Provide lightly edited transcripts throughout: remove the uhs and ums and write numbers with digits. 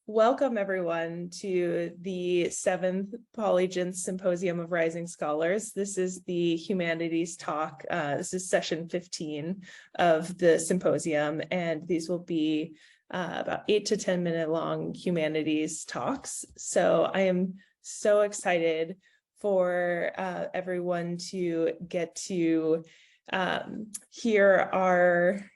Welcome everyone to the 7th Polygence Symposium of Rising Scholars. This is the Humanities talk. This is session 15 of the symposium, and these will be about 8 to 10 minute long humanities talks. So I am so excited for everyone to get to hear our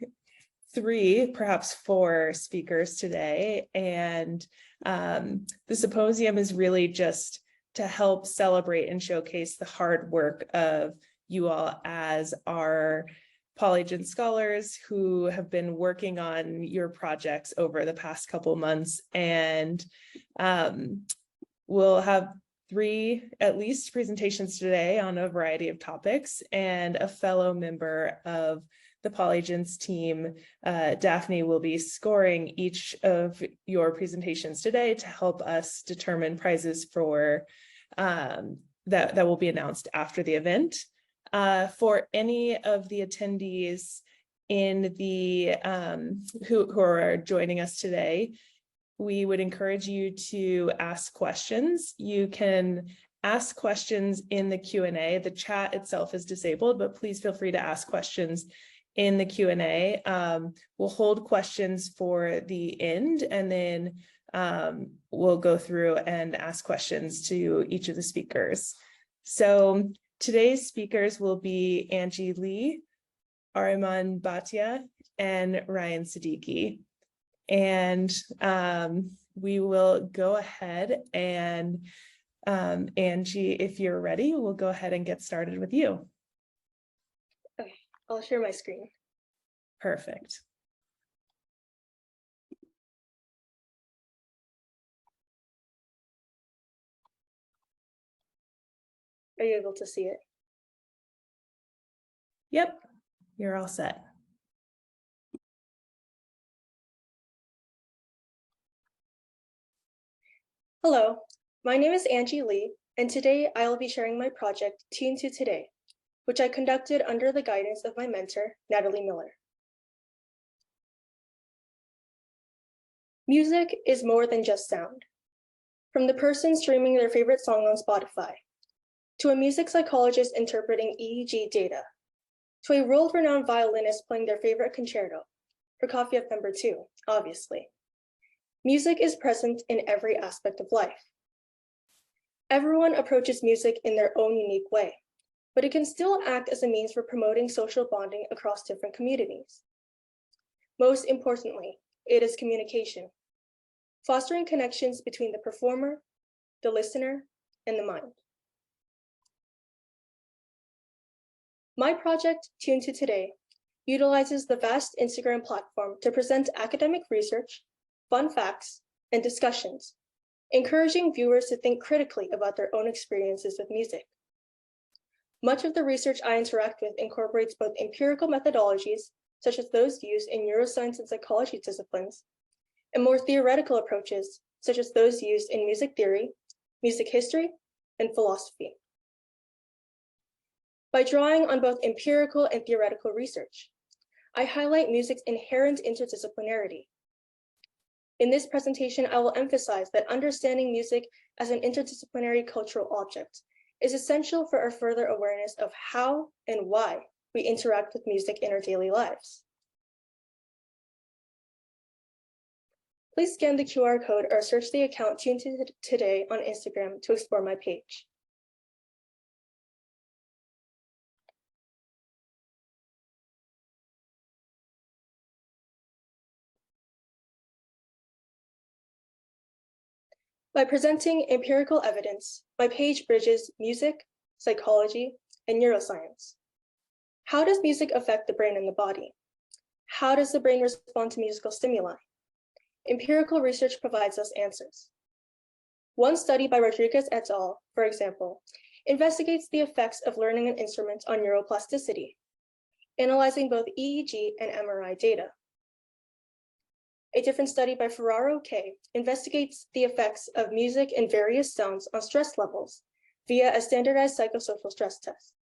3, perhaps 4 speakers today. And the symposium is really just to help celebrate and showcase the hard work of you all as our Polygence scholars who have been working on your projects over the past couple months. And we'll have 3 at least presentations today on a variety of topics, and a fellow member of the Polygence team, Daphne, will be scoring each of your presentations today to help us determine prizes for that will be announced after the event. For any of the attendees in the who are joining us today, we would encourage you to ask questions. You can ask questions in the Q&A. The chat itself is disabled, but please feel free to ask questions in the Q&A. We'll hold questions for the end, and then we'll go through and ask questions to each of the speakers. So today's speakers will be Angie Lee, Aryaman Bhatia, and Ryyan Siddiqi. And we will go ahead and Angie, if you're ready, we'll go ahead and get started with you. Okay, I'll share my screen. Perfect. Are you able to see it? Yep, you're all set. Hello, my name is Angie Lee, and today I will be sharing my project, Tune to Today, which I conducted under the guidance of my mentor, Natalie Miller. Music is more than just sound. From the person streaming their favorite song on Spotify, to a music psychologist interpreting EEG data, to a world-renowned violinist playing their favorite concerto, for coffee at number 2, obviously. Music is present in every aspect of life. Everyone approaches music in their own unique way, but it can still act as a means for promoting social bonding across different communities. Most importantly, it is communication, fostering connections between the performer, the listener, and the mind. My project, Tune to Today, utilizes the vast Instagram platform to present academic research, fun facts, and discussions, encouraging viewers to think critically about their own experiences with music. Much of the research I interact with incorporates both empirical methodologies, such as those used in neuroscience and psychology disciplines, and more theoretical approaches, such as those used in music theory, music history, and philosophy. By drawing on both empirical and theoretical research, I highlight music's inherent interdisciplinarity. In this presentation, I will emphasize that understanding music as an interdisciplinary cultural object is essential for our further awareness of how and why we interact with music in our daily lives. Please scan the QR code or search the account Tune to Today on Instagram to explore my page. By presenting empirical evidence, my page bridges music, psychology, and neuroscience. How does music affect the brain and the body? How does the brain respond to musical stimuli? Empirical research provides us answers. One study by Rodriguez et al., for example, investigates the effects of learning an instrument on neuroplasticity, analyzing both EEG and MRI data. A different study by Ferraro K. investigates the effects of music and various sounds on stress levels via a standardized psychosocial stress test.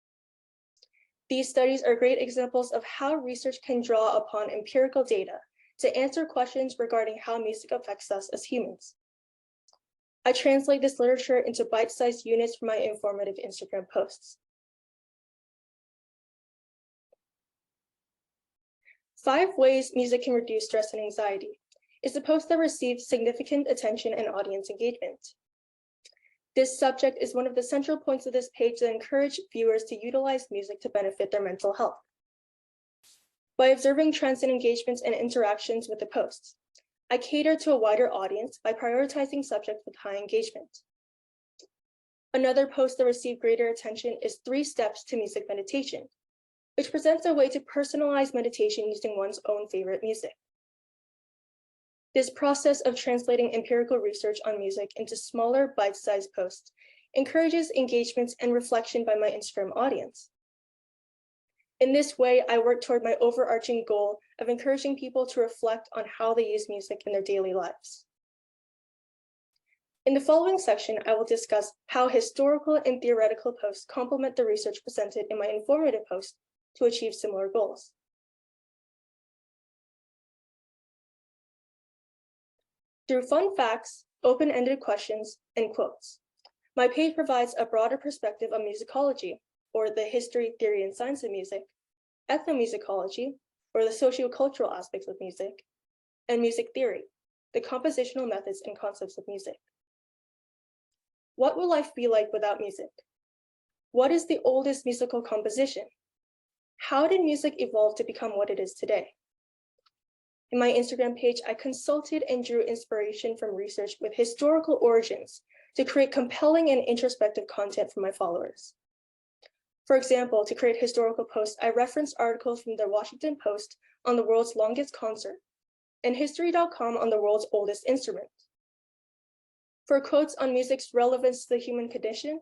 These studies are great examples of how research can draw upon empirical data to answer questions regarding how music affects us as humans. I translate this literature into bite-sized units for my informative Instagram posts. 5 ways music can reduce stress and anxiety is a post that receives significant attention and audience engagement. This subject is one of the central points of this page that encourage viewers to utilize music to benefit their mental health. By observing trends in engagements and interactions with the posts, I cater to a wider audience by prioritizing subjects with high engagement. Another post that received greater attention is 3 Steps to Music Meditation, which presents a way to personalize meditation using one's own favorite music. This process of translating empirical research on music into smaller bite-sized posts encourages engagements and reflection by my Instagram audience. In this way, I work toward my overarching goal of encouraging people to reflect on how they use music in their daily lives. In the following section, I will discuss how historical and theoretical posts complement the research presented in my informative post to achieve similar goals. Through fun facts, open-ended questions, and quotes, my page provides a broader perspective of musicology, or the history, theory, and science of music, ethnomusicology, or the sociocultural aspects of music, and music theory, the compositional methods and concepts of music. What will life be like without music? What is the oldest musical composition? How did music evolve to become what it is today? In my Instagram page, I consulted and drew inspiration from research with historical origins to create compelling and introspective content for my followers. For example, to create historical posts, I referenced articles from the Washington Post on the world's longest concert and History.com on the world's oldest instrument. For quotes on music's relevance to the human condition,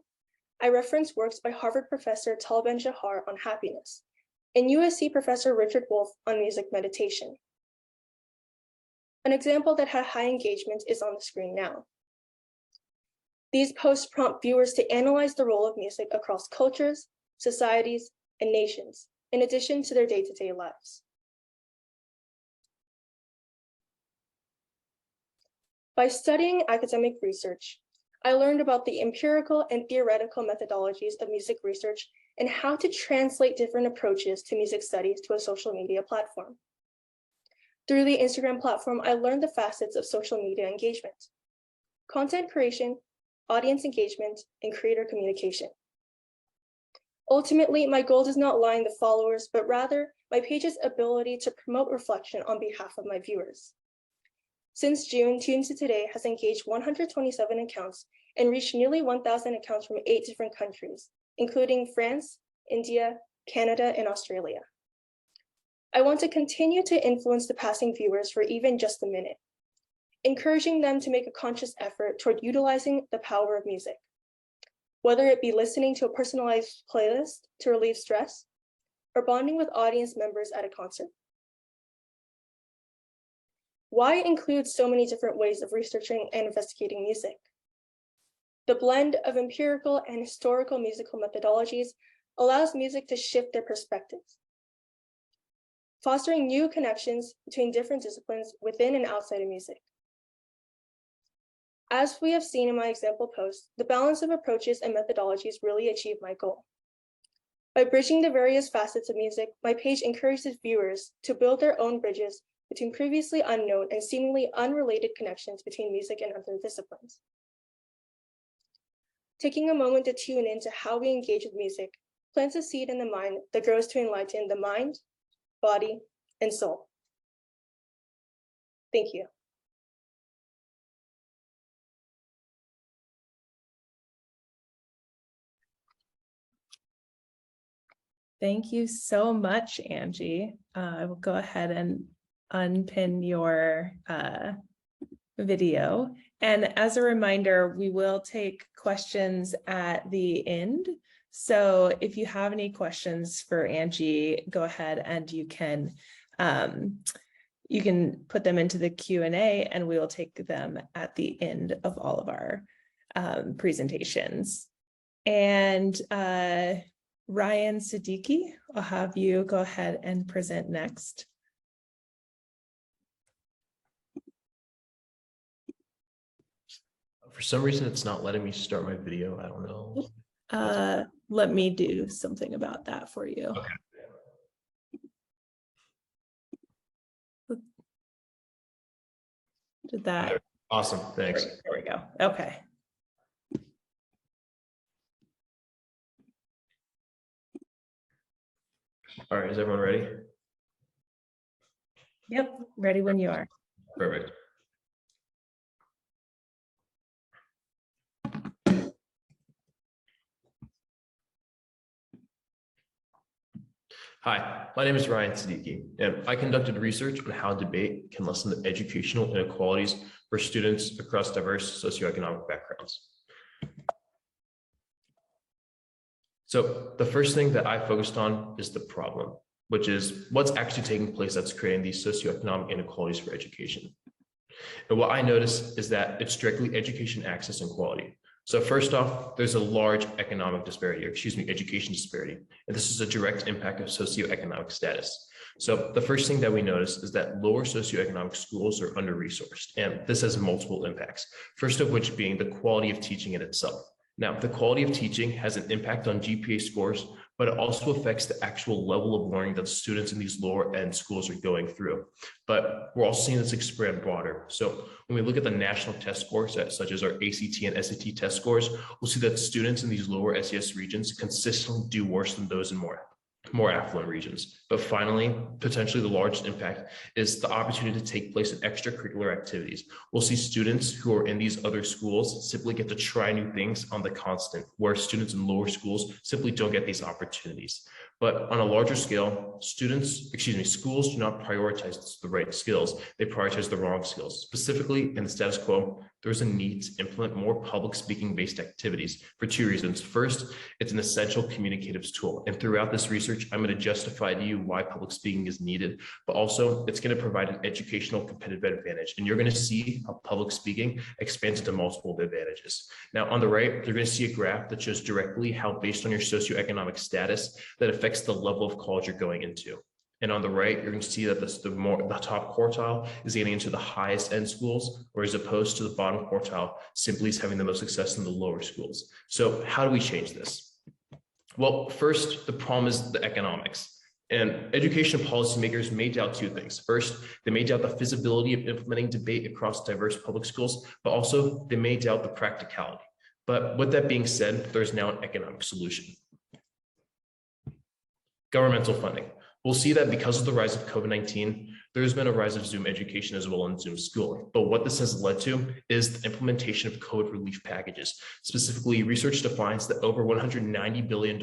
I referenced works by Harvard professor Tal Ben-Shahar on happiness and USC professor Richard Wolff on music meditation. An example that had high engagement is on the screen now. These posts prompt viewers to analyze the role of music across cultures, societies, and nations, in addition to their day-to-day lives. By studying academic research, I learned about the empirical and theoretical methodologies of music research and how to translate different approaches to music studies to a social media platform. Through the Instagram platform, I learned the facets of social media engagement, content creation, audience engagement, and creator communication. Ultimately, my goal does not lie in the followers, but rather my page's ability to promote reflection on behalf of my viewers. Since June, Tune to Today has engaged 127 accounts and reached nearly 1,000 accounts from 8 different countries, including France, India, Canada, and Australia. I want to continue to influence the passing viewers for even just a minute, encouraging them to make a conscious effort toward utilizing the power of music, whether it be listening to a personalized playlist to relieve stress or bonding with audience members at a concert. Why include so many different ways of researching and investigating music? The blend of empirical and historical musical methodologies allows music to shift their perspectives, fostering new connections between different disciplines within and outside of music. As we have seen in my example post, the balance of approaches and methodologies really achieve my goal. By bridging the various facets of music, my page encourages viewers to build their own bridges between previously unknown and seemingly unrelated connections between music and other disciplines. Taking a moment to tune into how we engage with music plants a seed in the mind that grows to enlighten the mind, body, and soul. Thank you. Thank you so much, Angie. I will go ahead and unpin your video. And as a reminder, we will take questions at the end. So if you have any questions for Angie, go ahead and you can put them into the Q&A and we will take them at the end of all of our presentations. And Ryyan Siddiqi, I'll have you go ahead and present next. some reason, it's not letting me start my video. I don't know. Let me do something about that for you. Okay. Did that? Awesome. Thanks. There we go. Okay. All right. Is everyone ready? Yep. Ready when you are. Perfect. Hi, my name is Ryyan Siddiqi, and I conducted research on how debate can lessen the educational inequalities for students across diverse socioeconomic backgrounds. So the first thing that I focused on is the problem, which is what's actually taking place that's creating these socioeconomic inequalities for education. And what I noticed is that it's directly education access and quality. So first off, there's a large economic disparity, or excuse me, education disparity. And this is a direct impact of socioeconomic status. So the first thing that we notice is that lower socioeconomic schools are under-resourced, and this has multiple impacts. First of which being the quality of teaching in itself. Now, the quality of teaching has an impact on GPA scores, but it also affects the actual level of learning that students in these lower end schools are going through. But we're also seeing this expand broader. So when we look at the national test scores, such as our ACT and SAT test scores, we'll see that students in these lower SES regions consistently do worse than those in more affluent regions. But finally, potentially the largest impact is the opportunity to take place in extracurricular activities. We'll see students who are in these other schools simply get to try new things on the constant, where students in lower schools simply don't get these opportunities. But on a larger scale, schools do not prioritize the right skills. They prioritize the wrong skills. Specifically in the status quo, there's a need to implement more public speaking based activities for two reasons. First, it's an essential communicative tool. And throughout this research, I'm going to justify to you why public speaking is needed, but also it's going to provide an educational competitive advantage. And you're going to see how public speaking expands into multiple advantages. Now, on the right, you're going to see a graph that shows directly how based on your socioeconomic status that affects the level of college you're going into. And on the right, you're going to see that the top quartile is getting into the highest end schools, or as opposed to the bottom quartile simply is having the most success in the lower schools. So how do we change this? Well, first, the problem is the economics. And education policymakers may doubt two things. First, they may doubt the feasibility of implementing debate across diverse public schools, but also they may doubt the practicality. But with that being said, there's now an economic solution. Governmental funding. We'll see that because of the rise of COVID-19, there's been a rise of Zoom education as well and Zoom schooling. But what this has led to is the implementation of COVID relief packages. Specifically, research defines that over $190 billion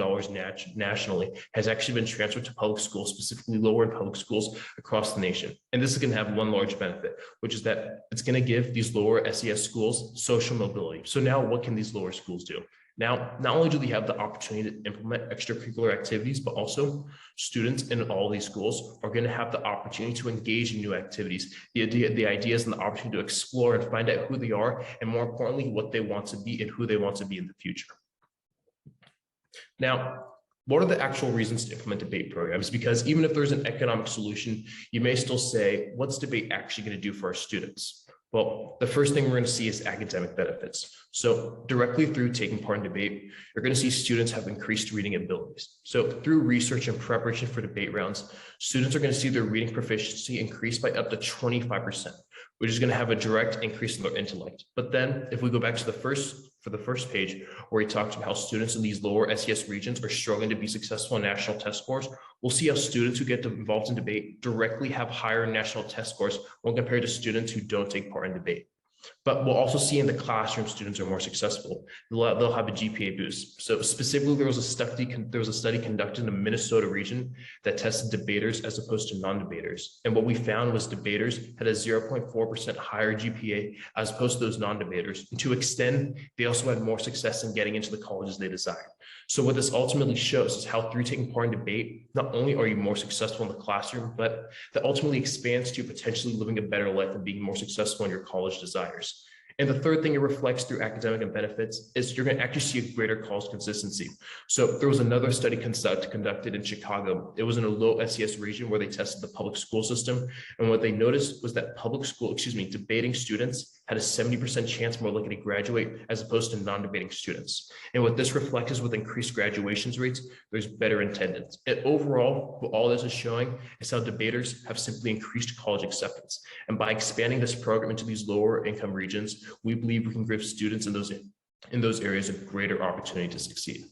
nationally has actually been transferred to public schools, specifically lower in public schools across the nation. And this is going to have one large benefit, which is that it's going to give these lower SES schools social mobility. So now what can these lower schools do? Now, not only do they have the opportunity to implement extracurricular activities, but also students in all these schools are going to have the opportunity to engage in new activities, the ideas and the opportunity to explore and find out who they are, and more importantly, what they want to be and who they want to be in the future. Now, what are the actual reasons to implement debate programs? Because even if there's an economic solution, you may still say, what's debate actually going to do for our students? Well, the first thing we're going to see is academic benefits. So directly through taking part in debate, you're going to see students have increased reading abilities. So through research and preparation for debate rounds, students are going to see their reading proficiency increase by up to 25%, which is going to have a direct increase in their intellect. But then if we go back to the first page, where he talked about how students in these lower SES regions are struggling to be successful in national test scores, we'll see how students who get involved in debate directly have higher national test scores when compared to students who don't take part in debate. But we'll also see in the classroom, students are more successful. They'll have a GPA boost. So specifically, there was a study conducted in the Minnesota region that tested debaters as opposed to non-debaters. And what we found was debaters had a 0.4% higher GPA as opposed to those non-debaters. And to extend, they also had more success in getting into the colleges they desired. So what this ultimately shows is how through taking part in debate, not only are you more successful in the classroom, but that ultimately expands to potentially living a better life and being more successful in your college desires. And the third thing it reflects through academic and benefits is you're going to actually see a greater college consistency. So there was another study conducted in Chicago. It was in a low SES region where they tested the public school system. And what they noticed was that debating students had a 70% chance more likely to graduate as opposed to non-debating students. And what this reflects is with increased graduations rates, there's better attendance. And overall, what all this is showing is how debaters have simply increased college acceptance. And by expanding this program into these lower income regions, we believe we can give students in those areas a greater opportunity to succeed.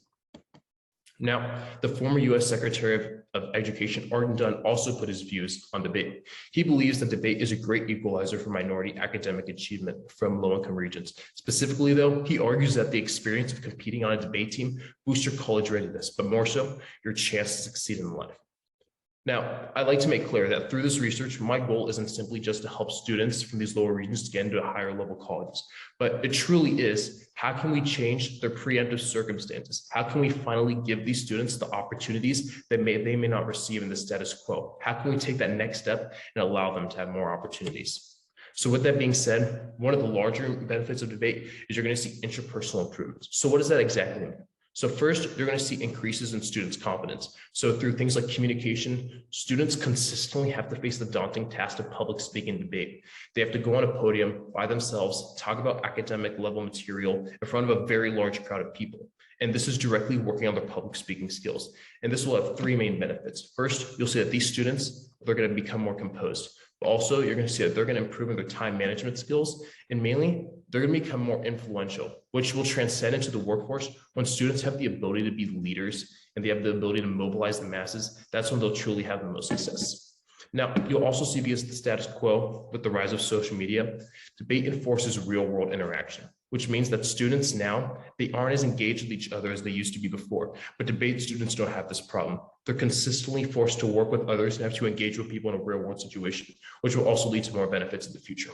Now, the former US Secretary of Education, Arden Dunn, also put his views on debate. He believes that debate is a great equalizer for minority academic achievement from low-income regions. Specifically, though, he argues that the experience of competing on a debate team boosts your college readiness, but more so, your chance to succeed in life. Now, I'd like to make clear that through this research, my goal isn't simply just to help students from these lower regions to get into higher level colleges, but it truly is, how can we change their preemptive circumstances? How can we finally give these students the opportunities that they may not receive in the status quo? How can we take that next step and allow them to have more opportunities? So with that being said, one of the larger benefits of debate is you're going to see interpersonal improvements. So what does that exactly mean? So first, you're going to see increases in students' confidence. So through things like communication, students consistently have to face the daunting task of public speaking and debate. They have to go on a podium by themselves, talk about academic level material in front of a very large crowd of people. And this is directly working on their public speaking skills. And this will have three main benefits. First, you'll see that these students, they're going to become more composed. But also, you're going to see that they're going to improve their time management skills. And mainly, they're going to become more influential, which will transcend into the workforce. When students have the ability to be leaders and they have the ability to mobilize the masses, that's when they'll truly have the most success. Now, you'll also see, because the status quo with the rise of social media, debate enforces real world interaction, which means that students now, they aren't as engaged with each other as they used to be before. But debate students don't have this problem. They're consistently forced to work with others and have to engage with people in a real world situation, which will also lead to more benefits in the future.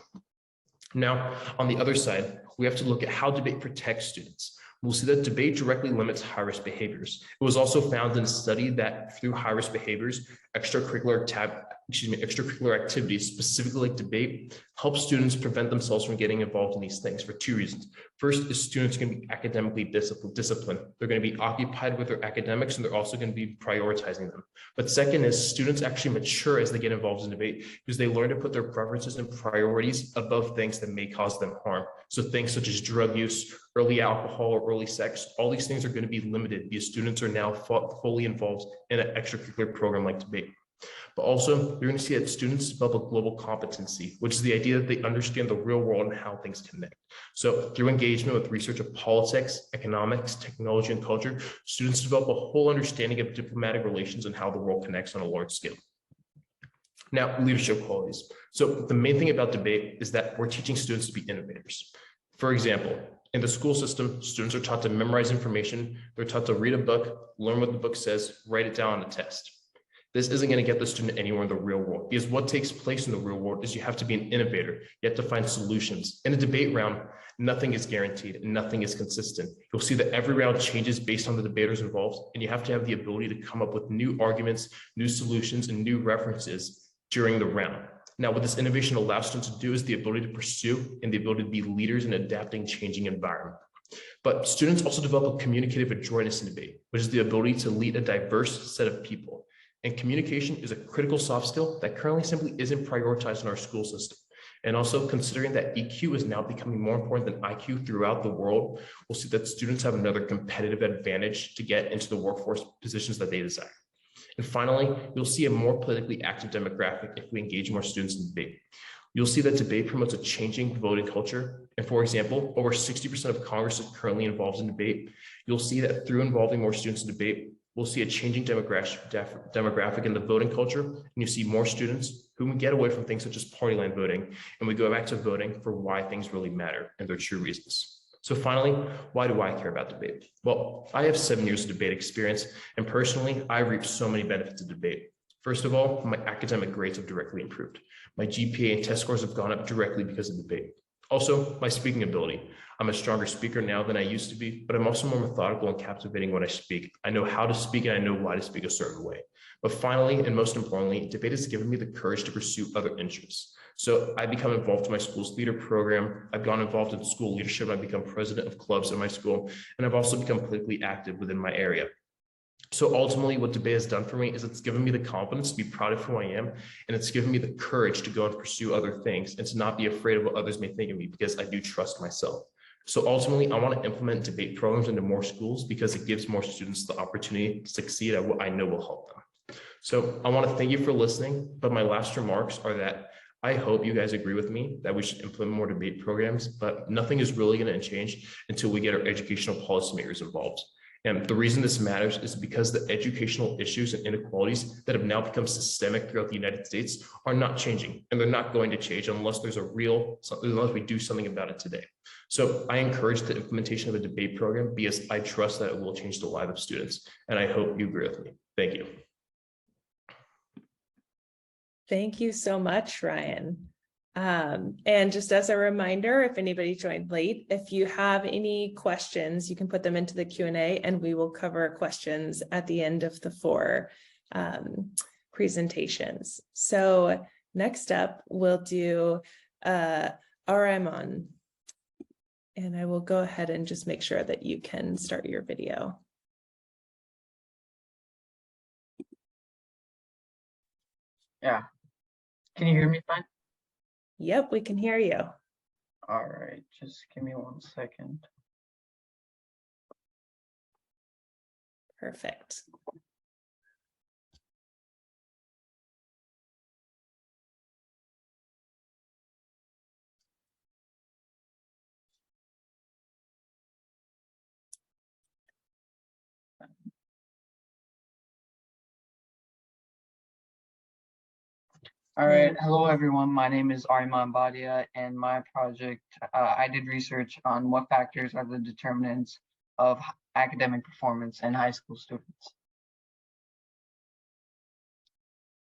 Now, on the other side, we have to look at how debate protects students. We'll see that debate directly limits high-risk behaviors. It was also found in a study that through high-risk behaviors, extracurricular activities, specifically like debate, help students prevent themselves from getting involved in these things for two reasons. First is students are going to be academically disciplined. They're going to be occupied with their academics, and they're also going to be prioritizing them. But second is students actually mature as they get involved in debate, because they learn to put their preferences and priorities above things that may cause them harm. So things such as drug use, early alcohol, or early sex, all these things are going to be limited because students are now fully involved in an extracurricular program like debate. But also, you're going to see that students develop a global competency, which is the idea that they understand the real world and how things connect. So through engagement with research of politics, economics, technology, and culture, students develop a whole understanding of diplomatic relations and how the world connects on a large scale. Now, leadership qualities. So the main thing about debate is that we're teaching students to be innovators. For example, in the school system, students are taught to memorize information. They're taught to read a book, learn what the book says, write it down on a test. This isn't going to get the student anywhere in the real world, because what takes place in the real world is you have to be an innovator. You have to find solutions. In a debate round, nothing is guaranteed and nothing is consistent. You'll see that every round changes based on the debaters involved, and you have to have the ability to come up with new arguments, new solutions, and new references during the round. Now, what this innovation allows students to do is the ability to pursue and the ability to be leaders in adapting changing environment. But students also develop a communicative adroitness in debate, which is the ability to lead a diverse set of people. And communication is a critical soft skill that currently simply isn't prioritized in our school system. And also, considering that EQ is now becoming more important than IQ throughout the world, we'll see that students have another competitive advantage to get into the workforce positions that they desire. And finally, you'll see a more politically active demographic if we engage more students in debate. You'll see that debate promotes a changing voting culture. And for example, over 60% of Congress is currently involved in debate. You'll see that through involving more students in debate, we'll see a changing demographic in the voting culture, and you see more students who can get away from things such as party line voting, and we go back to voting for why things really matter and their true reasons. So finally, why do I care about debate? Well, I have 7 years of debate experience, and personally, I reaped so many benefits of debate. First of all, my academic grades have directly improved. My GPA and test scores have gone up directly because of debate. Also, my speaking ability. I'm a stronger speaker now than I used to be, but I'm also more methodical and captivating when I speak. I know how to speak and I know why to speak a certain way. But finally, and most importantly, debate has given me the courage to pursue other interests. So I become involved in my school's leader program. I've gone involved in school leadership. I've become president of clubs in my school, and I've also become politically active within my area. So ultimately, what debate has done for me is it's given me the confidence to be proud of who I am, and it's given me the courage to go and pursue other things and to not be afraid of what others may think of me, because I do trust myself. So ultimately, I want to implement debate programs into more schools because it gives more students the opportunity to succeed at what I know will help them. So I want to thank you for listening, but my last remarks are that I hope you guys agree with me that we should implement more debate programs, but nothing is really going to change until we get our educational policymakers involved. And the reason this matters is because the educational issues and inequalities that have now become systemic throughout the United States are not changing, and they're not going to change unless unless we do something about it today. So I encourage the implementation of a debate program because I trust that it will change the lives of students. And I hope you agree with me. Thank you. Thank you so much, Ryan. And just as a reminder, if anybody joined late, if you have any questions, you can put them into the Q&A and we will cover questions at the end of the 4 presentations. So next up, we'll do Aryaman. And I will go ahead and just make sure that you can start your video. Yeah. Can you hear me fine? Yep, we can hear you. All right, just give me 1 second. Perfect. All right, hello everyone. My name is Aryaman Bhatia, and my project, I did research on what factors are the determinants of academic performance in high school students.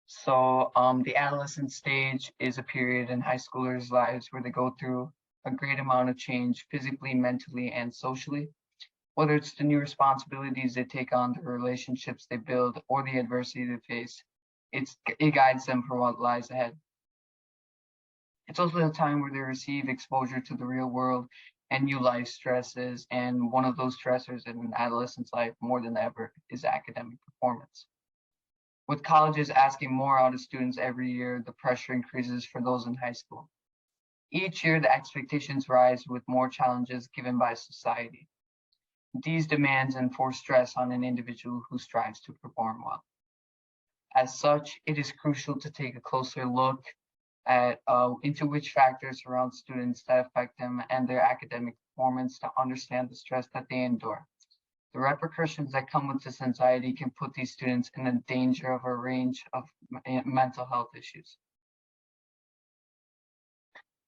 So the adolescent stage is a period in high schoolers' lives where they go through a great amount of change physically, mentally, and socially. Whether it's the new responsibilities they take on, the relationships they build, or the adversity they face, it guides them for what lies ahead. It's also a time where they receive exposure to the real world and new life stresses, and one of those stressors in an adolescent's life more than ever is academic performance. With colleges asking more out of students every year, the pressure increases for those in high school. Each year, the expectations rise with more challenges given by society. These demands enforce stress on an individual who strives to perform well. As such, it is crucial to take a closer look at into which factors surround students that affect them and their academic performance to understand the stress that they endure. The repercussions that come with this anxiety can put these students in a danger of a range of mental health issues.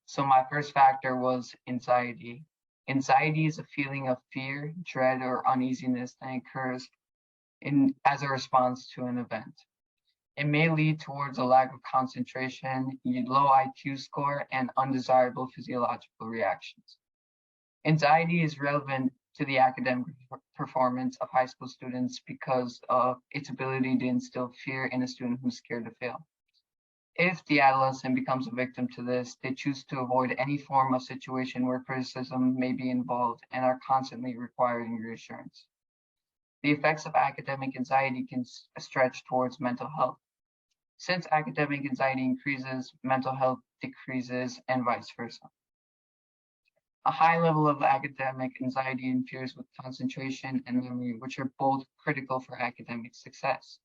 So my first factor was anxiety. Anxiety is a feeling of fear, dread, or uneasiness that occurs as a response to an event. It may lead towards a lack of concentration, low IQ score, and undesirable physiological reactions. Anxiety is relevant to the academic performance of high school students because of its ability to instill fear in a student who's scared to fail. If the adolescent becomes a victim to this, they choose to avoid any form of situation where criticism may be involved and are constantly requiring reassurance. The effects of academic anxiety can stretch towards mental health. Since academic anxiety increases, mental health decreases, and vice versa. A high level of academic anxiety interferes with concentration and memory, which are both critical for academic success.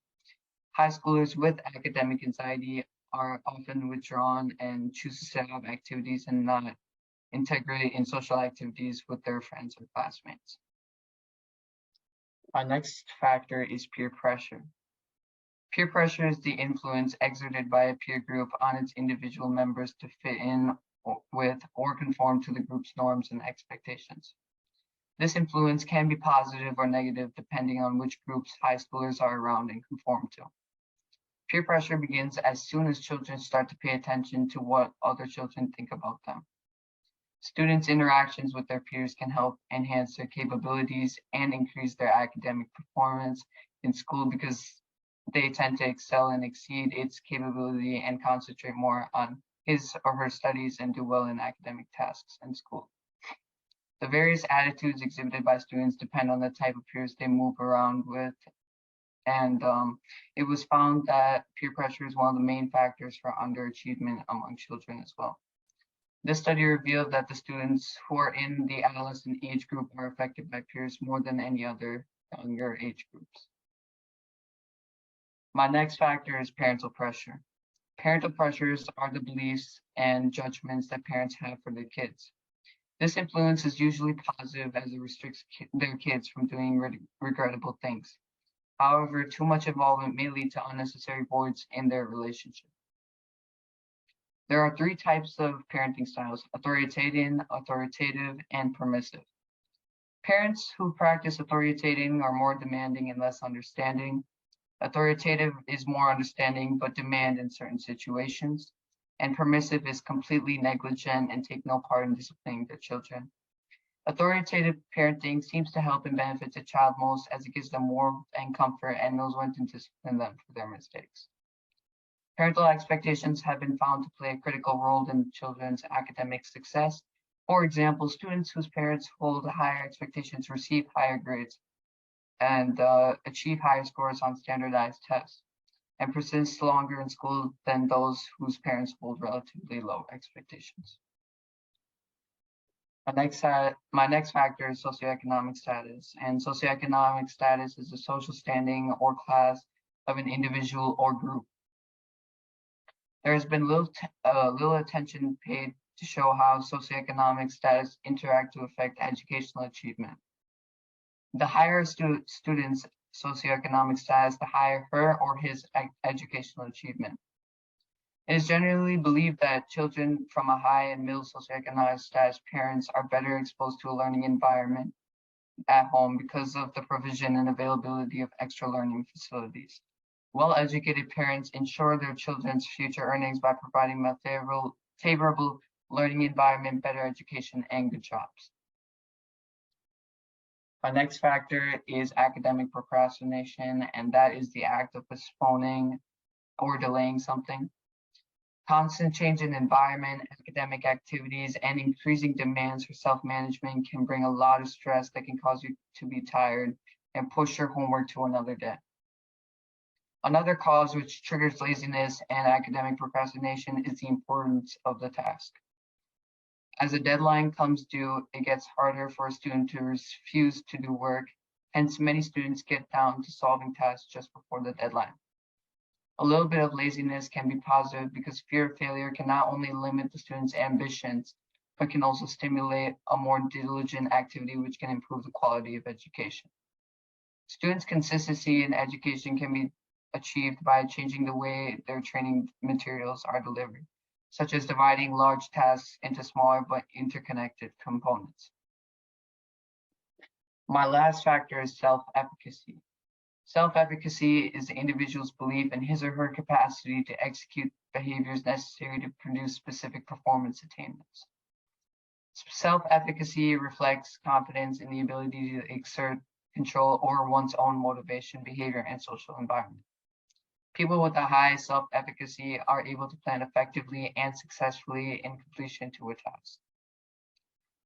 High schoolers with academic anxiety are often withdrawn and choose to have activities and not integrate in social activities with their friends or classmates. Our next factor is peer pressure. Peer pressure is the influence exerted by a peer group on its individual members to fit in with or conform to the group's norms and expectations. This influence can be positive or negative depending on which groups high schoolers are around and conform to. Peer pressure begins as soon as children start to pay attention to what other children think about them. Students' interactions with their peers can help enhance their capabilities and increase their academic performance in school because they tend to excel and exceed its capability and concentrate more on his or her studies and do well in academic tasks in school. The various attitudes exhibited by students depend on the type of peers they move around with And it was found that peer pressure is one of the main factors for underachievement among children as well. This study revealed that the students who are in the adolescent age group are affected by peers more than any other younger age groups. My next factor is parental pressure. Parental pressures are the beliefs and judgments that parents have for their kids. This influence is usually positive as it restricts their kids from doing regrettable things. However, too much involvement may lead to unnecessary voids in their relationship. There are three types of parenting styles: authoritarian, authoritative, and permissive. Parents who practice authoritarian are more demanding and less understanding. Authoritative is more understanding but demand in certain situations. And permissive is completely negligent and take no part in disciplining their children. Authoritative parenting seems to help and benefit the child most as it gives them warmth and comfort and knows when to discipline them for their mistakes. Parental expectations have been found to play a critical role in children's academic success. For example, students whose parents hold higher expectations receive higher grades and achieve higher scores on standardized tests, and persist longer in school than those whose parents hold relatively low expectations. My next factor is socioeconomic status, and socioeconomic status is the social standing or class of an individual or group. There has been little attention paid to show how socioeconomic status interact to affect educational achievement. The higher students' socioeconomic status, the higher her or his educational achievement. It is generally believed that children from a high and middle socioeconomic status parents are better exposed to a learning environment at home because of the provision and availability of extra learning facilities. Well-educated parents ensure their children's future earnings by providing them a favorable learning environment, better education, and good jobs. My next factor is academic procrastination, and that is the act of postponing or delaying something. Constant change in environment, academic activities, and increasing demands for self-management can bring a lot of stress that can cause you to be tired and push your homework to another day. Another cause which triggers laziness and academic procrastination is the importance of the task. As a deadline comes due, it gets harder for a student to refuse to do work. Hence, many students get down to solving tasks just before the deadline. A little bit of laziness can be positive because fear of failure can not only limit the student's ambitions, but can also stimulate a more diligent activity which can improve the quality of education. Students' consistency in education can be achieved by changing the way their training materials are delivered, such as dividing large tasks into smaller but interconnected components. My last factor is self-efficacy. Self-efficacy is the individual's belief in his or her capacity to execute behaviors necessary to produce specific performance attainments. Self-efficacy reflects confidence in the ability to exert control over one's own motivation, behavior, and social environment. People with a high self-efficacy are able to plan effectively and successfully in completion to a task.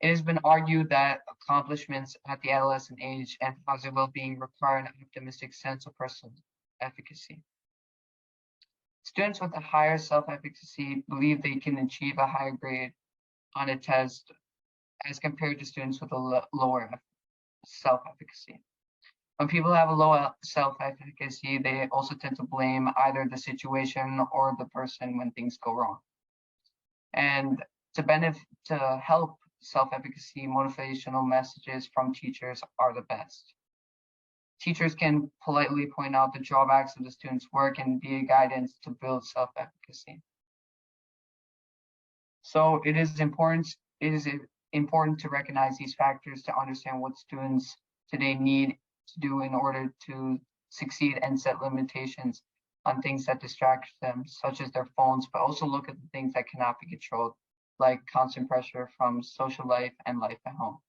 It has been argued that accomplishments at the adolescent age and positive well-being require an optimistic sense of personal efficacy. Students with a higher self-efficacy believe they can achieve a higher grade on a test as compared to students with a lower self-efficacy. When people have a low self-efficacy, they also tend to blame either the situation or the person when things go wrong. And to help self-efficacy, motivational messages from teachers are the best. Teachers can politely point out the drawbacks of the student's work and be a guidance to build self-efficacy. So it is important to recognize these factors to understand what students today need to do in order to succeed and set limitations on things that distract them, such as their phones, but also look at the things that cannot be controlled, like constant pressure from social life and life at home.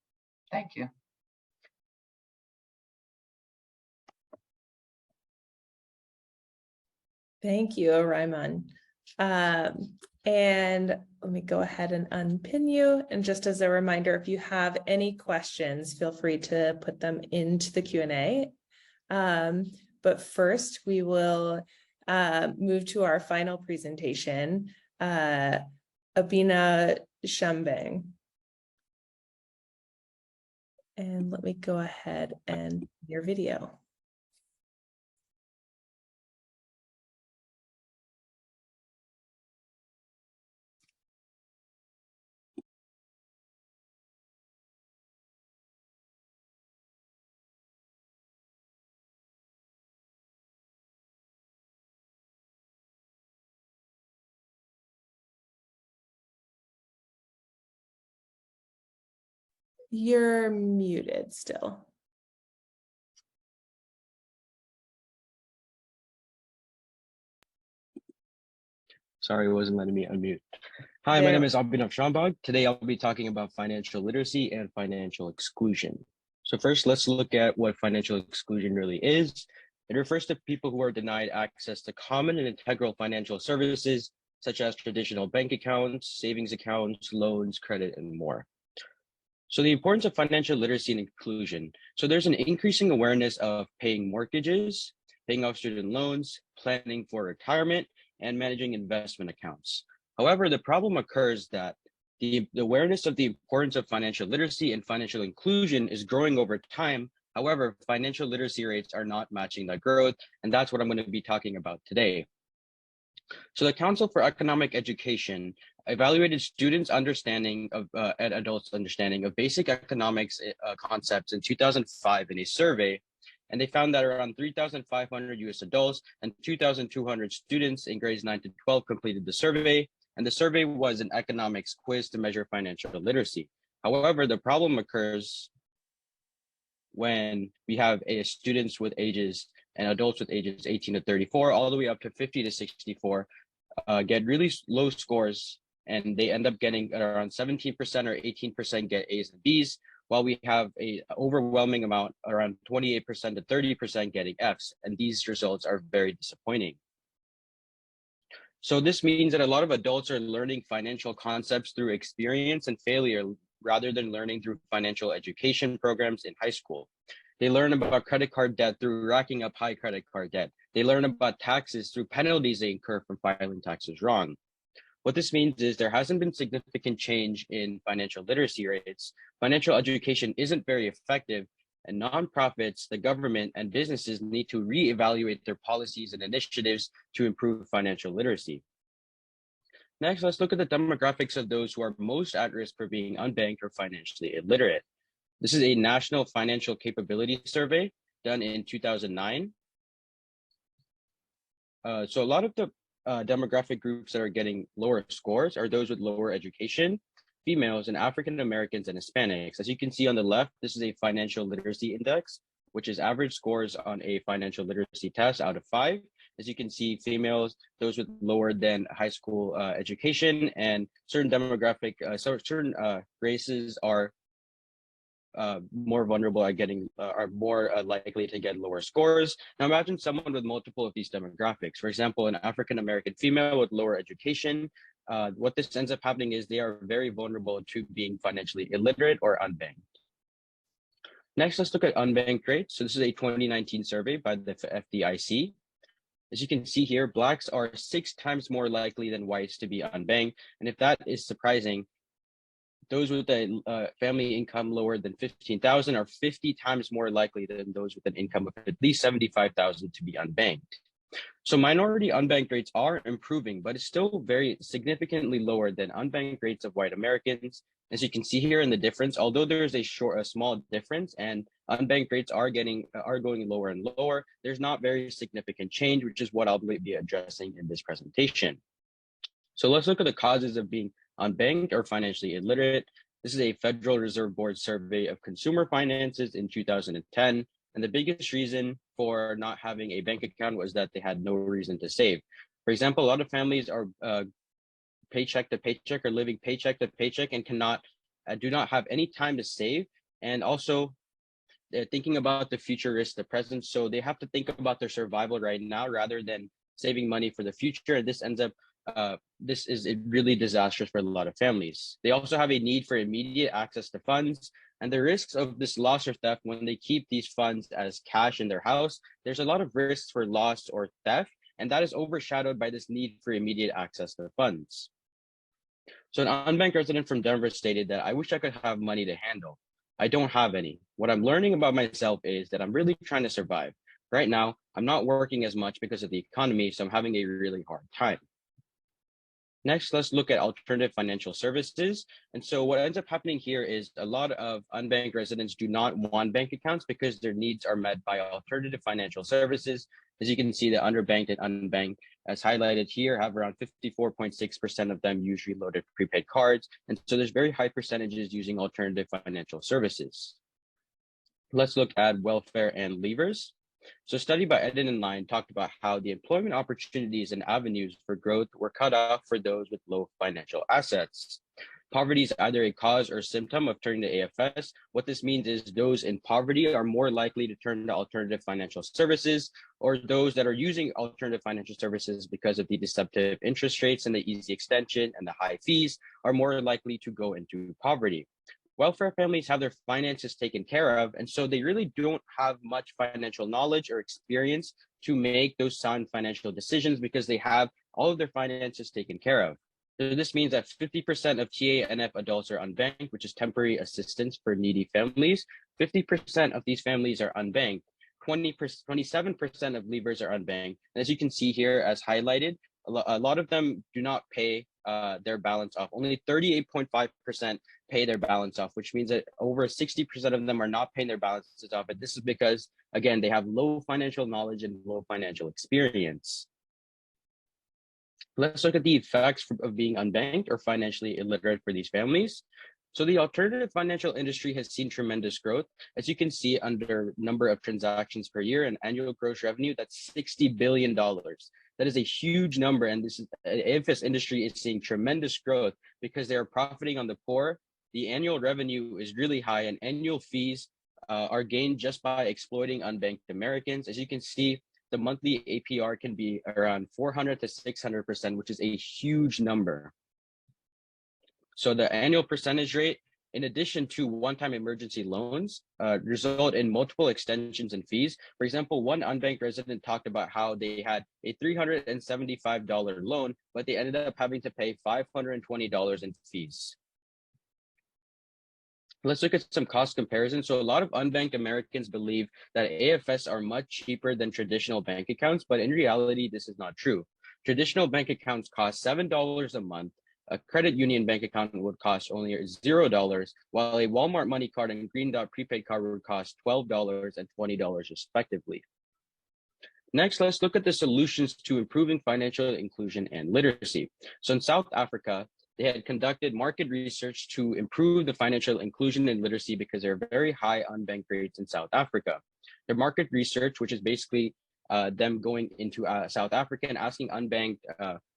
Thank you. Thank you, Aryaman. And let me go ahead and unpin you. And just as a reminder, if you have any questions, feel free to put them into the Q&A. But But first, we will move to our final presentation, Abhinav Shanbhag. And let me go ahead and your video. You're muted still. Sorry, it wasn't letting me unmute. Hi, my name is Abhinav Shanbhag. Today, I'll be talking about financial literacy and financial exclusion. So first, let's look at what financial exclusion really is. It refers to people who are denied access to common and integral financial services, such as traditional bank accounts, savings accounts, loans, credit, and more. So the importance of financial literacy and inclusion. So there's an increasing awareness of paying mortgages, paying off student loans, planning for retirement, and managing investment accounts. However, the problem occurs that the awareness of the importance of financial literacy and financial inclusion is growing over time. However, financial literacy rates are not matching that growth, and that's what I'm going to be talking about today. So the Council for Economic Education evaluated students' understanding of and adults' understanding of basic economics concepts in 2005 in a survey, and they found that around 3,500 US adults and 2,200 students in grades 9 to 12 completed the survey, and the survey was an economics quiz to measure financial literacy. However, the problem occurs when we have students with ages and adults with ages 18 to 34, all the way up to 50 to 64, get really low scores, and they end up getting around 17% or 18% get A's and B's, while we have a overwhelming amount, around 28% to 30% getting F's, and these results are very disappointing. So this means that a lot of adults are learning financial concepts through experience and failure rather than learning through financial education programs in high school. They learn about credit card debt through racking up high credit card debt. They learn about taxes through penalties they incur from filing taxes wrong. What this means is there hasn't been significant change in financial literacy rates. Financial education isn't very effective, and nonprofits, the government, and businesses need to reevaluate their policies and initiatives to improve financial literacy. Next, let's look at the demographics of those who are most at risk for being unbanked or financially illiterate. This is a national financial capability survey done in 2009. So a lot of the demographic groups that are getting lower scores are those with lower education, females, and African Americans and Hispanics. As you can see on the left, this is a financial literacy index, which is average scores on a financial literacy test out of 5. As you can see, females, those with lower than high school education, and certain demographic, certain races are more vulnerable at getting, are more likely to get lower scores. Now imagine someone with multiple of these demographics. For example, an African-American female with lower education, what this ends up happening is they are very vulnerable to being financially illiterate or unbanked. Next, let's look at unbanked rates. So this is a 2019 survey by the FDIC. As you can see here, Blacks are 6 times more likely than whites to be unbanked. And if that is surprising, those with a family income lower than 15,000 are 50 times more likely than those with an income of at least 75,000 to be unbanked. So minority unbanked rates are improving, but it's still very significantly lower than unbanked rates of white Americans. As you can see here in the difference, although there's a small difference and unbanked rates are going lower and lower, there's not very significant change, which is what I'll be addressing in this presentation. So let's look at the causes of being unbanked or financially illiterate. This is a Federal Reserve Board survey of consumer finances in 2010. And the biggest reason for not having a bank account was that they had no reason to save. For example, a lot of families are paycheck to paycheck or living paycheck to paycheck and do not have any time to save. And also they're thinking about the future risk, the present. So they have to think about their survival right now rather than saving money for the future. And this ends up, this is really disastrous for a lot of families. They also have a need for immediate access to funds. And the risks of this loss or theft when they keep these funds as cash in their house, there's a lot of risks for loss or theft, and that is overshadowed by this need for immediate access to funds. So an unbanked resident from Denver stated that I wish I could have money to handle. I don't have any. What I'm learning about myself is that I'm really trying to survive. Right now, I'm not working as much because of the economy, so I'm having a really hard time. Next, let's look at alternative financial services. And so what ends up happening here is a lot of unbanked residents do not want bank accounts because their needs are met by alternative financial services. As you can see, the underbanked and unbanked, as highlighted here, have around 54.6% of them use reloaded prepaid cards. And so there's very high percentages using alternative financial services. Let's look at welfare and levers. So a study by Eden and Lyon talked about how the employment opportunities and avenues for growth were cut off for those with low financial assets. Poverty is either a cause or symptom of turning to AFS. What this means is those in poverty are more likely to turn to alternative financial services, or those that are using alternative financial services because of the deceptive interest rates and the easy extension and the high fees are more likely to go into poverty. Welfare families have their finances taken care of, and so they really don't have much financial knowledge or experience to make those sound financial decisions because they have all of their finances taken care of. So this means that 50% of TANF adults are unbanked, which is temporary assistance for needy families. 50% of these families are unbanked. 27% of leavers are unbanked. And as you can see here, as highlighted, a lot of them do not pay their balance off. Only 38.5% pay their balance off, which means that over 60% of them are not paying their balances off. But this is because, again, they have low financial knowledge and low financial experience. Let's look at the effects of being unbanked or financially illiterate for these families. So the alternative financial industry has seen tremendous growth. As you can see under number of transactions per year and annual gross revenue, that's $60 billion. That is a huge number. And this AFS industry is seeing tremendous growth because they are profiting on the poor. The annual revenue is really high and annual fees are gained just by exploiting unbanked Americans. As you can see, the monthly APR can be around 400 to 600%, which is a huge number. So the annual percentage rate, in addition to one-time emergency loans, result in multiple extensions and fees. For example, one unbanked resident talked about how they had a $375 loan, but they ended up having to pay $520 in fees. Let's look at some cost comparisons. So a lot of unbanked Americans believe that AFS are much cheaper than traditional bank accounts, but in reality, this is not true. Traditional bank accounts cost $7 a month. A credit union bank account would cost only $0, while a Walmart money card and Green Dot prepaid card would cost $12 and $20 respectively. Next, let's look at the solutions to improving financial inclusion and literacy. So in South Africa, they had conducted market research to improve the financial inclusion and literacy because there are very high unbanked rates in South Africa. Their market research, which is basically them going into South Africa and asking unbanked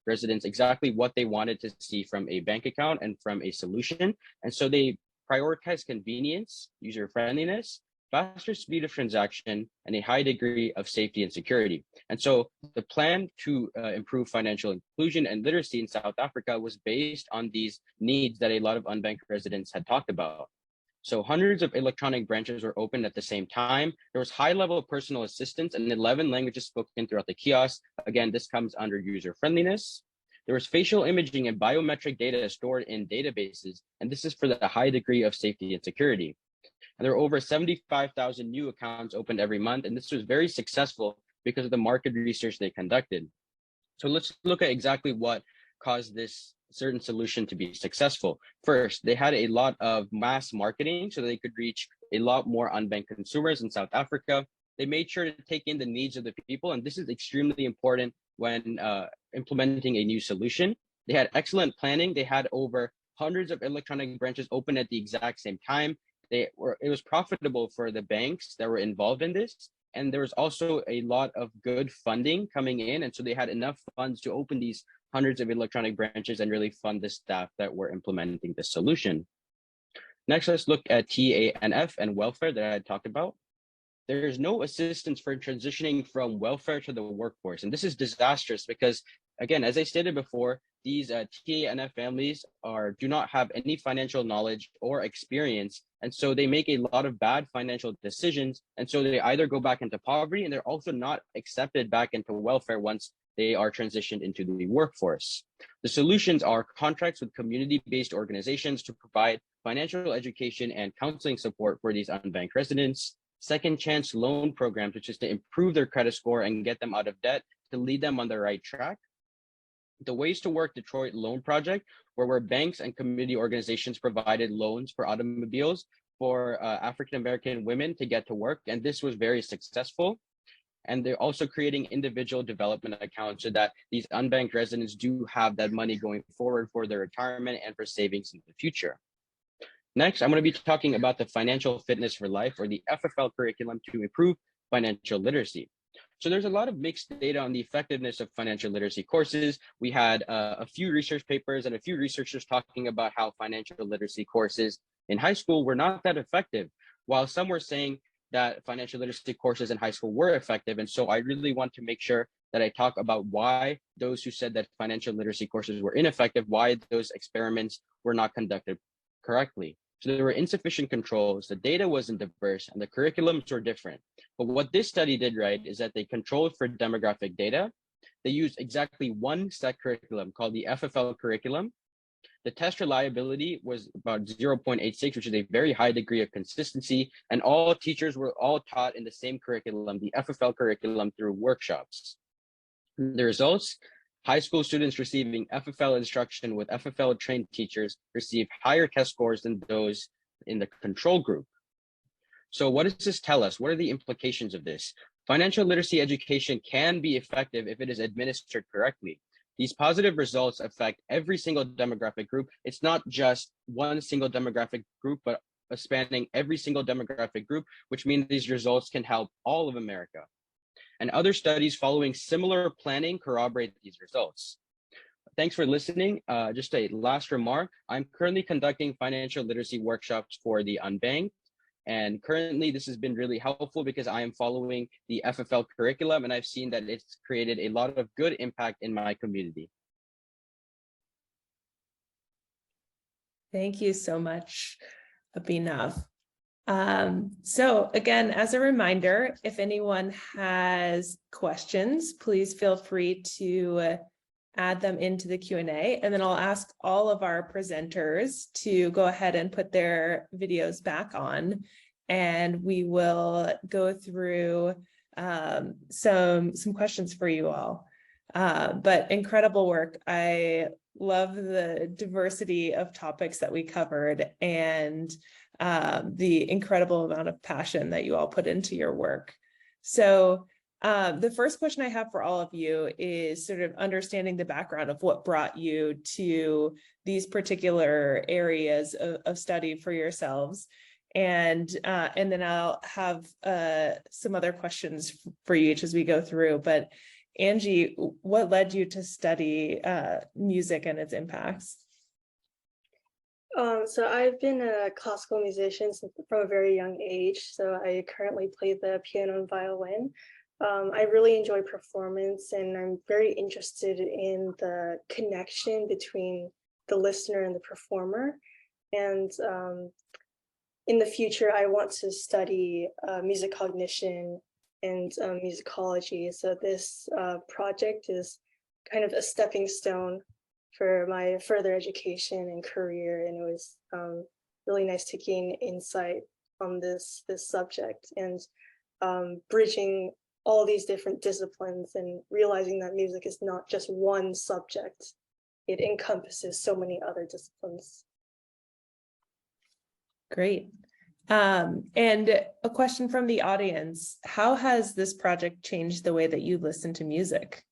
residents exactly what they wanted to see from a bank account and from a solution. And so they prioritize convenience, user friendliness, faster speed of transaction, and a high degree of safety and security. And so the plan to improve financial inclusion and literacy in South Africa was based on these needs that a lot of unbanked residents had talked about. So hundreds of electronic branches were opened at the same time. There was high level of personal assistance and 11 languages spoken throughout the kiosk. Again, this comes under user friendliness. There was facial imaging and biometric data stored in databases, and this is for the high degree of safety and security. And there were over 75,000 new accounts opened every month, and this was very successful because of the market research they conducted. So let's look at exactly what caused this certain solution to be successful. First, they had a lot of mass marketing so they could reach a lot more unbanked consumers in South Africa. They made sure to take in the needs of the people, and this is extremely important when implementing a new solution. They had excellent planning. They had over hundreds of electronic branches open at the exact same time. It was profitable for the banks that were involved in this. And there was also a lot of good funding coming in. And so they had enough funds to open these hundreds of electronic branches and really fund the staff that were implementing the solution. Next, let's look at TANF and welfare that I talked about. There is no assistance for transitioning from welfare to the workforce. And this is disastrous because, again, as I stated before, these TANF families do not have any financial knowledge or experience, and so they make a lot of bad financial decisions, and so they either go back into poverty, and they're also not accepted back into welfare once they are transitioned into the workforce. The solutions are contracts with community-based organizations to provide financial education and counseling support for these unbanked residents, second chance loan programs, which is to improve their credit score and get them out of debt to lead them on the right track. The Ways to Work Detroit Loan Project, where banks and community organizations provided loans for automobiles for African-American women to get to work, and this was very successful. And they're also creating individual development accounts so that these unbanked residents do have that money going forward for their retirement and for savings in the future. Next, I'm going to be talking about the Financial Fitness for Life, or the FFL curriculum, to improve financial literacy. So there's a lot of mixed data on the effectiveness of financial literacy courses. We had a few research papers and a few researchers talking about how financial literacy courses in high school were not that effective, while some were saying that financial literacy courses in high school were effective. And so I really want to make sure that I talk about why those who said that financial literacy courses were ineffective, why those experiments were not conducted correctly. So there were insufficient controls, the data wasn't diverse, and the curriculums were different. But what this study did right is that they controlled for demographic data. They used exactly one set curriculum called the FFL curriculum. The test reliability was about 0.86, which is a very high degree of consistency, and all teachers were all taught in the same curriculum, the FFL curriculum, through workshops. The results: high school students receiving FFL instruction with FFL trained teachers receive higher test scores than those in the control group. So what does this tell us? What are the implications of this? Financial literacy education can be effective if it is administered correctly. These positive results affect every single demographic group. It's not just one single demographic group, but spanning every single demographic group, which means these results can help all of America. And other studies following similar planning corroborate these results. Thanks for listening. Just a last remark. I'm currently conducting financial literacy workshops for the unbanked. And currently, this has been really helpful because I am following the FFL curriculum, and I've seen that it's created a lot of good impact in my community. Thank you so much, Abhinav. So again, as a reminder, if anyone has questions, please feel free to add them into the Q&A, and then I'll ask all of our presenters to go ahead and put their videos back on, and we will go through some questions for you all. But incredible work. I love the diversity of topics that we covered, and the incredible amount of passion that you all put into your work. So the first question I have for all of you is sort of understanding the background of what brought you to these particular areas of study for yourselves. And then I'll have some other questions for you each as we go through. But Angie, what led you to study music and its impacts? So I've been a classical musician from a very young age. So I currently play the piano and violin. I really enjoy performance, and I'm very interested in the connection between the listener and the performer. And in the future, I want to study music cognition and musicology. So this project is kind of a stepping stone for my further education and career, and it was really nice to gain insight on this subject, and bridging all these different disciplines and realizing that music is not just one subject. It encompasses so many other disciplines. Great. And a question from the audience: how has this project changed the way that you listen to music?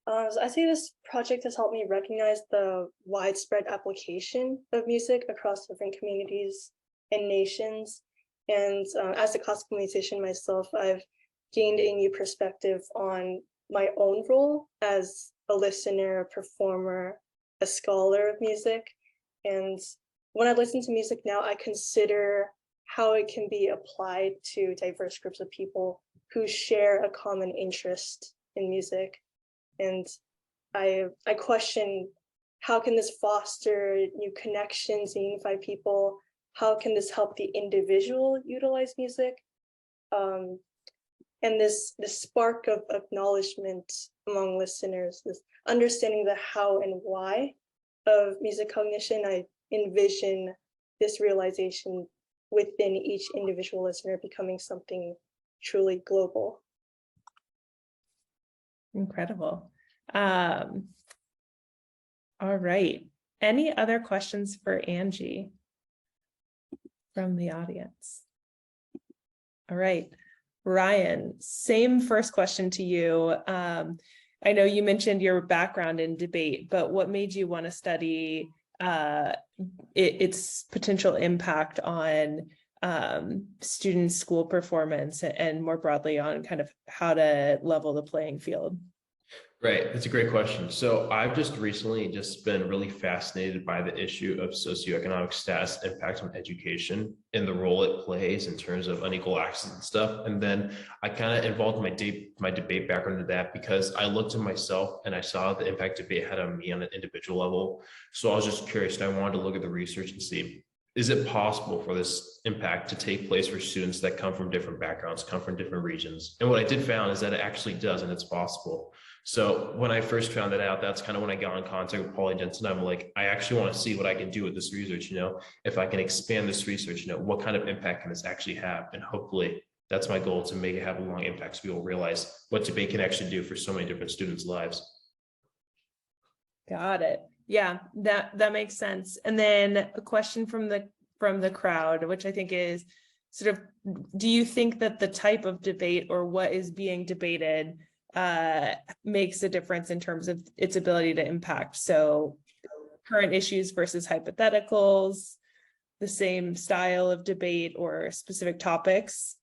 So I say this project has helped me recognize the widespread application of music across different communities and nations. And as a classical musician myself, I've gained a new perspective on my own role as a listener, a performer, a scholar of music. And when I listen to music now, I consider how it can be applied to diverse groups of people who share a common interest in music. And I question, how can this foster new connections and unify people? How can this help the individual utilize music? And this spark of acknowledgement among listeners, this understanding the how and why of music cognition, I envision this realization within each individual listener becoming something truly global. Incredible. All right. Any other questions for Angie from the audience? All right. Ryyan, same first question to you. I know you mentioned your background in debate, but what made you want to study its potential impact on students' school performance and more broadly on kind of how to level the playing field? Right, that's a great question. So I've just recently been really fascinated by the issue of socioeconomic status impact on education and the role it plays in terms of unequal access and stuff. And then I kind of involved my debate background into that because I looked at myself and I saw the impact debate had on me on an individual level. So I was just curious and I wanted to look at the research and see, is it possible for this impact to take place for students that come from different backgrounds, come from different regions? And what I did found is that it actually does, and it's possible. So when I first found that out, that's kind of when I got in contact with Pauline Jensen. I'm like, I actually want to see what I can do with this research, if I can expand this research, what kind of impact can this actually have? And hopefully that's my goal, to make it have a long impact so people realize what debate can actually do for so many different students' lives. Got it. Yeah, that makes sense. And then a question from the crowd, which I think is sort of, do you think that the type of debate or what is being debated makes a difference in terms of its ability to impact? So current issues versus hypotheticals, the same style of debate or specific topics?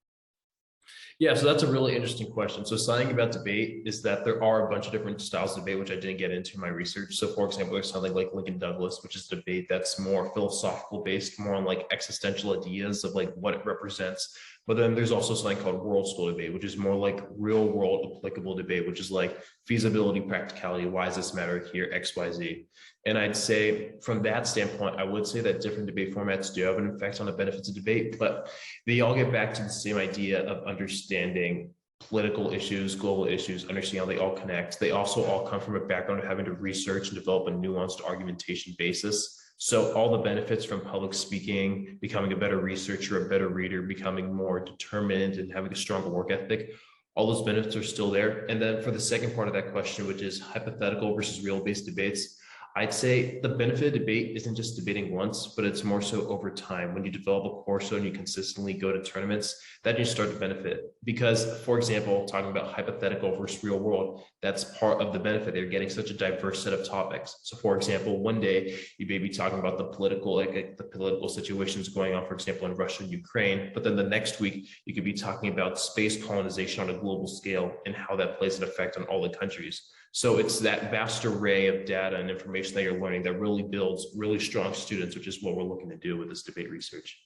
Yeah, so that's a really interesting question. So something about debate is that there are a bunch of different styles of debate, which I didn't get into in my research. So for example, there's something like Lincoln Douglas, which is debate that's more philosophical based, more on like existential ideas of like what it represents. But then there's also something called world school debate, which is more like real world applicable debate, which is like feasibility, practicality, why does this matter here, X, Y, Z. And I'd say from that standpoint, I would say that different debate formats do have an effect on the benefits of debate, but they all get back to the same idea of understanding political issues, global issues, understanding how they all connect. They also all come from a background of having to research and develop a nuanced argumentation basis. So all the benefits from public speaking, becoming a better researcher, a better reader, becoming more determined and having a stronger work ethic, all those benefits are still there. And then for the second part of that question, which is hypothetical versus real-based debates, I'd say the benefit of debate isn't just debating once, but it's more so over time. When you develop a course and you consistently go to tournaments, then you start to benefit. Because, for example, talking about hypothetical versus real world, that's part of the benefit. They're getting such a diverse set of topics. So, for example, one day you may be talking about the political situations going on, for example, in Russia and Ukraine. But then the next week, you could be talking about space colonization on a global scale and how that plays an effect on all the countries. So it's that vast array of data and information that you're learning that really builds really strong students, which is what we're looking to do with this debate research.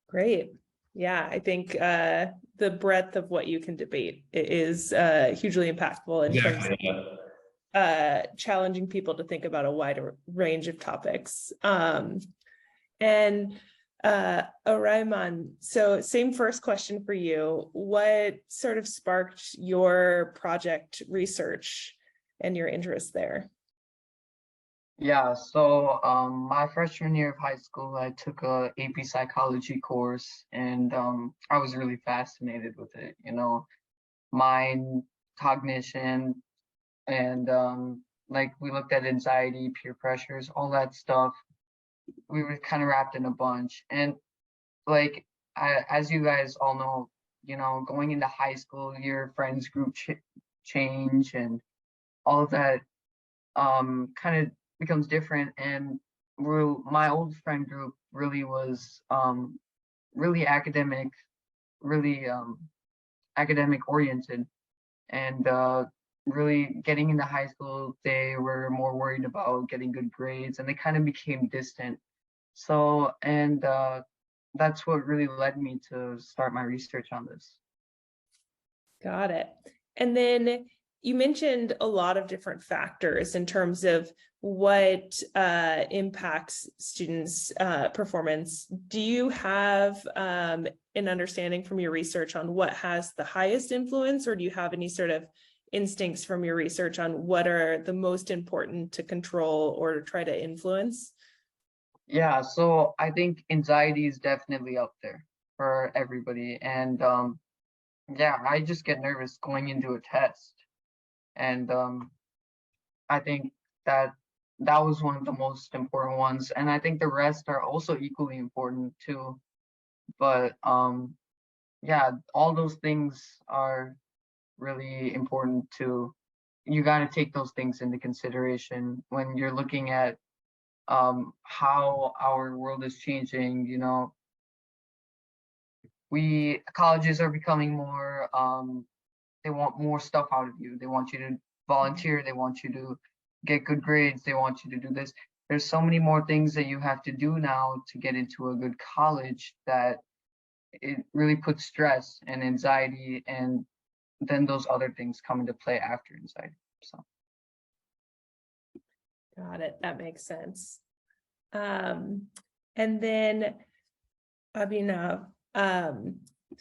Great. Yeah, I think the breadth of what you can debate is hugely impactful in terms of challenging people to think about a wider range of topics. Aryaman, so same first question for you. What sort of sparked your project research and your interest there? Yeah, so my freshman year of high school, I took a AP psychology course, and I was really fascinated with it, mind, cognition, and like we looked at anxiety, peer pressures, all that stuff. We were kind of wrapped in a bunch. And like, as you guys all know, going into high school, your friends group change and all of that kind of becomes different. And my old friend group really was really academic, really academic oriented. And really getting into high school, they were more worried about getting good grades, and they kind of became distant. So, and that's what really led me to start my research on this. Got it. And then you mentioned a lot of different factors in terms of what impacts students' performance. Do you have an understanding from your research on what has the highest influence, or do you have any sort of instincts from your research on what are the most important to control or to try to influence? Yeah, so I think anxiety is definitely up there for everybody. And yeah, I just get nervous going into a test. And I think that that was one of the most important ones. And I think the rest are also equally important too. But yeah, all those things are really important too. You got to take those things into consideration when you're looking at how our world is changing. You know, colleges are becoming more they want more stuff out of you. They want you to volunteer, they want you to get good grades, they want you to do this. There's so many more things that you have to do now to get into a good college that it really puts stress and anxiety, and then those other things come into play after anxiety. So Got it. That makes sense. And then Abhinav,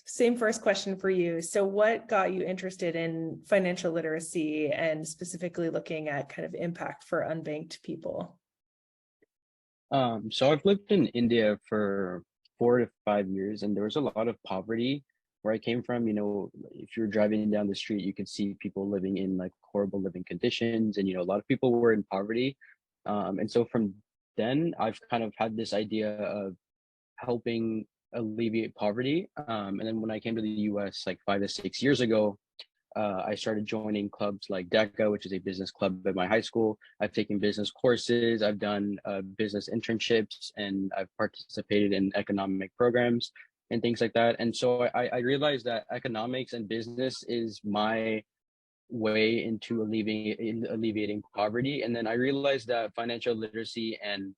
same first question for you. So what got you interested in financial literacy and specifically looking at kind of impact for unbanked people? So I've lived in India for 4 to 5 years, and there was a lot of poverty where I came from. You know, if you're driving down the street, you could see people living in like horrible living conditions, and a lot of people were in poverty. And so from then, I've kind of had this idea of helping alleviate poverty. And then when I came to the US like 5 to 6 years ago, I started joining clubs like DECA, which is a business club at my high school. I've taken business courses, I've done business internships, and I've participated in economic programs and things like that. And so I realized that economics and business is my way into alleviating poverty. And then I realized that financial literacy and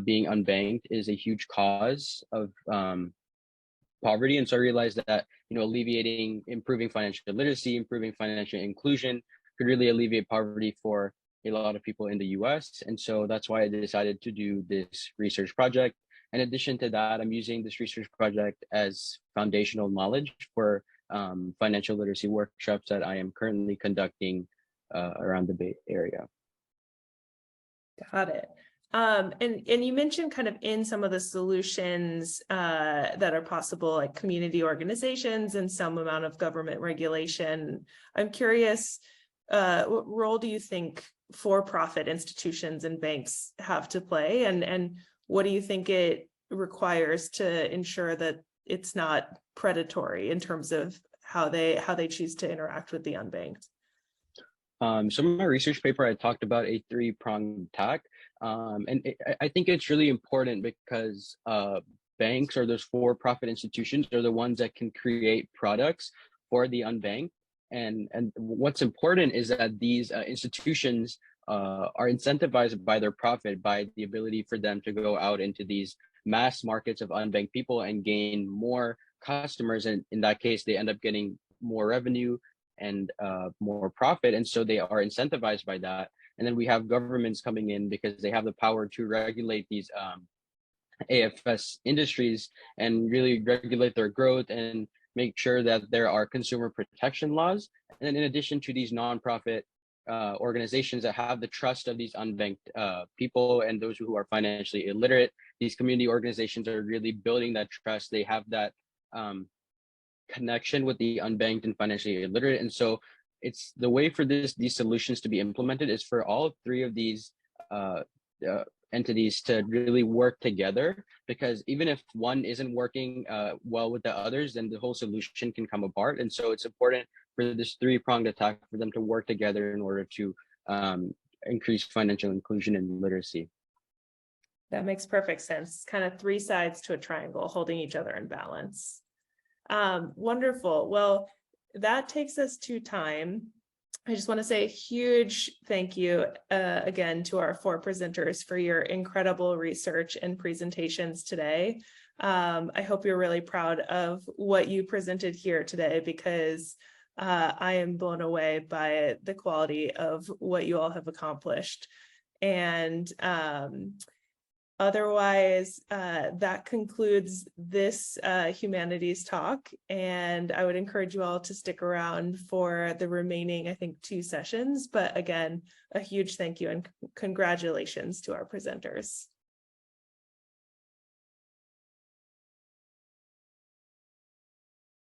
being unbanked is a huge cause of poverty. And so I realized that, improving financial literacy, improving financial inclusion could really alleviate poverty for a lot of people in the US. And so that's why I decided to do this research project. In addition to that, I'm using this research project as foundational knowledge for financial literacy workshops that I am currently conducting around the Bay Area. Got it. And you mentioned kind of in some of the solutions that are possible, like community organizations and some amount of government regulation. I'm curious, what role do you think for-profit institutions and banks have to play? And what do you think it requires to ensure that it's not predatory in terms of how they choose to interact with the unbanked? So in my research paper, I talked about a three-pronged attack. I think it's really important because banks or those for-profit institutions are the ones that can create products for the unbanked. And what's important is that these institutions are incentivized by their profit, by the ability for them to go out into these mass markets of unbanked people and gain more customers. And in that case, they end up getting more revenue and more profit. And so they are incentivized by that. And then we have governments coming in because they have the power to regulate these AFS industries and really regulate their growth and make sure that there are consumer protection laws. And then in addition to these nonprofit organizations that have the trust of these unbanked people and those who are financially illiterate, these community organizations are really building that trust. They have that connection with the unbanked and financially illiterate. And so it's the way for these solutions to be implemented is for all three of these entities to really work together, because even if one isn't working well with the others, then the whole solution can come apart. And so it's important for this three-pronged attack for them to work together in order to increase financial inclusion and literacy. That makes perfect sense. Kind of three sides to a triangle holding each other in balance. Wonderful. Well, that takes us to time. I just want to say a huge thank you again to our four presenters for your incredible research and presentations today. I hope you're really proud of what you presented here today, because I am blown away by the quality of what you all have accomplished. And otherwise, that concludes this humanities talk. And I would encourage you all to stick around for the remaining, I think, 2 sessions. But again, a huge thank you and congratulations to our presenters.